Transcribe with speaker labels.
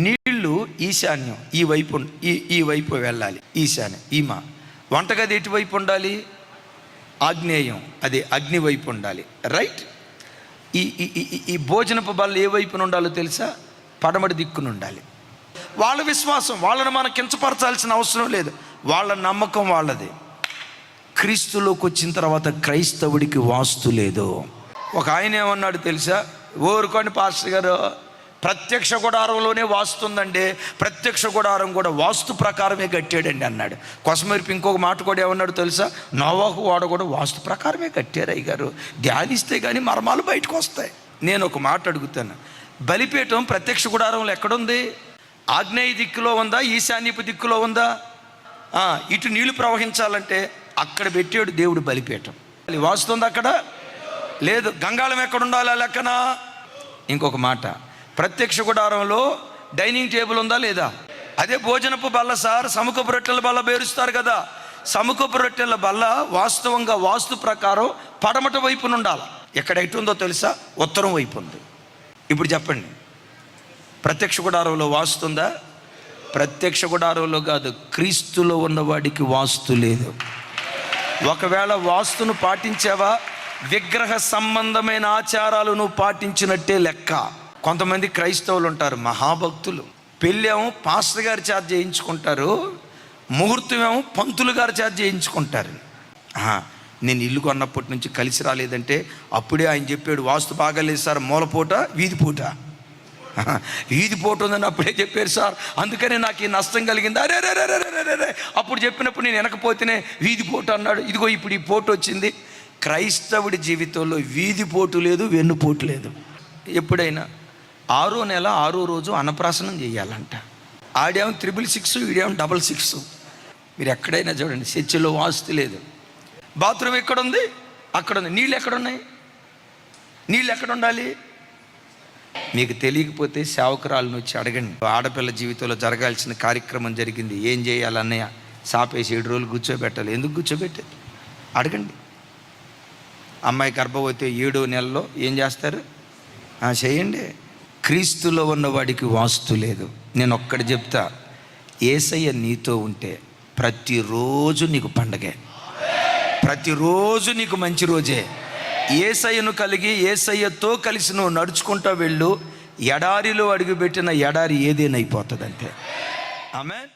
Speaker 1: నీళ్లు ఈశాన్యం ఈ వైపు వెళ్ళాలి. ఈశాన్యం ఈమ. వంటగది ఎటువైపు ఉండాలి? ఆగ్నేయం, అది అగ్ని వైపు ఉండాలి. రైట్. ఈ భోజనపు బల్ల ఏ వైపున ఉండాలో తెలుసా? పడమటి దిక్కున ఉండాలి. వాళ్ళ విశ్వాసం, వాళ్ళని మనం కించపరచాల్సిన అవసరం లేదు. వాళ్ళ నమ్మకం వాళ్ళది. క్రీస్తులోకి వచ్చిన తర్వాత క్రైస్తవుడికి వాస్తు లేదు. ఒక ఆయన ఏమన్నాడు తెలుసా? ఊరుకోండి పాస్టర్ గారు, ప్రత్యక్ష గుడారంలోనే వాస్తుందండి, ప్రత్యక్ష గుడారం కూడా వాస్తు ప్రకారమే కట్టాడండి అన్నాడు. కొసమెరిపి ఇంకొక మాట కూడా ఏమన్నాడు తెలుసా? నోవాహు వాడ కూడా వాస్తు ప్రకారమే కట్టారు అయ్యగారు, ధ్యానిస్తే కానీ మర్మాలు బయటకు వస్తాయి. నేను ఒక మాట అడుగుతాను, బలిపీఠం ప్రత్యక్ష గుడారంలో ఎక్కడుంది? ఆగ్నేయ దిక్కులో ఉందా? ఈశాన్యపు దిక్కులో ఉందా? ఇటు నీళ్లు ప్రవహించాలంటే అక్కడ పెట్టాడు దేవుడు బలిపీఠం. వాస్తుంది అక్కడ లేదు. గంగాళం ఎక్కడ ఉండాలి లెక్కన? ఇంకొక మాట, ప్రత్యక్ష గుడారంలో డైనింగ్ టేబుల్ ఉందా లేదా? అదే భోజనపు బల్ల సార్, సముఖపు రొట్టెల బల్ల పేరుస్తారు కదా. సముఖపు రొట్టెల బల్ల వాస్తవంగా వాస్తు ప్రకారం పడమట వైపున ఉండాలి. ఎక్కడ ఎటు ఉందో తెలుసా? ఉత్తరం వైపు ఉంది. ఇప్పుడు చెప్పండి, ప్రత్యక్ష గుడారంలో వాస్తుందా? ప్రత్యక్ష గుడారంలో కాదు, క్రీస్తులో ఉన్నవాడికి వాస్తు లేదు. ఒకవేళ వాస్తును పాటించావా, విగ్రహ సంబంధమైన ఆచారాలు నువ్వు పాటించినట్టే లెక్క. కొంతమంది క్రైస్తవులు ఉంటారు, మహాభక్తులు. పెళ్ళేమో పాస్టర్ గారి చేత చేయించుకుంటారు, ముహూర్తం ఏమో పంతులు గారి చేత చేయించుకుంటారు. నేను ఇల్లు కొన్నప్పటి నుంచి కలిసి రాలేదంటే అప్పుడే ఆయన చెప్పాడు, వాస్తు బాగాలేదు సార్, మూలపూట వీధి పూట. వీధి పూట ఉందని అప్పుడే చెప్పారు సార్, అందుకనే నాకు ఈ నష్టం కలిగింది. అరే అప్పుడు చెప్పినప్పుడు నేను వెనకపోతేనే వీధి పోటు అన్నాడు. ఇదిగో ఇప్పుడు ఈ పోటు వచ్చింది. క్రైస్తవుడి జీవితంలో వీధి పోటు లేదు, వెన్నుపోటు లేదు. ఎప్పుడైనా 6వ నెల 6వ రోజు అన్నప్రాసనం చేయాలంట. ఆడేమో 666, ఈడేమో 66. మీరు ఎక్కడైనా చూడండి, చర్చిలో వాస్తు లేదు. బాత్రూమ్ ఎక్కడుంది? అక్కడ ఉంది. నీళ్ళు ఎక్కడున్నాయి? నీళ్ళు ఎక్కడ ఉండాలి? మీకు తెలియకపోతే సేవకురాలను వచ్చి అడగండి. ఆడపిల్ల జీవితంలో జరగాల్సిన కార్యక్రమం జరిగింది, ఏం చేయాలన్నయ్య? సాపేసి 7 రోజులు కూర్చోబెట్టాలి. ఎందుకు కూర్చోబెట్టాలి? అడగండి. అమ్మాయి గర్భవతి 7వ నెలలో ఏం చేస్తారు? చేయండి. క్రీస్తులో ఉన్నవాడికి వాస్తు లేదు. నేను ఒక్కటి చెప్తా, యేసయ్య నీతో ఉంటే ప్రతిరోజు నీకు పండగే, ప్రతిరోజు నీకు మంచి రోజే. యేసయ్యను కలిగి యేసయ్యతో కలిసి నువ్వు నడుచుకుంటూ వెళ్ళు. ఎడారిలో అడుగుపెట్టిన ఎడారి ఏదేనైపోతుంది అంతే. ఆమేన్.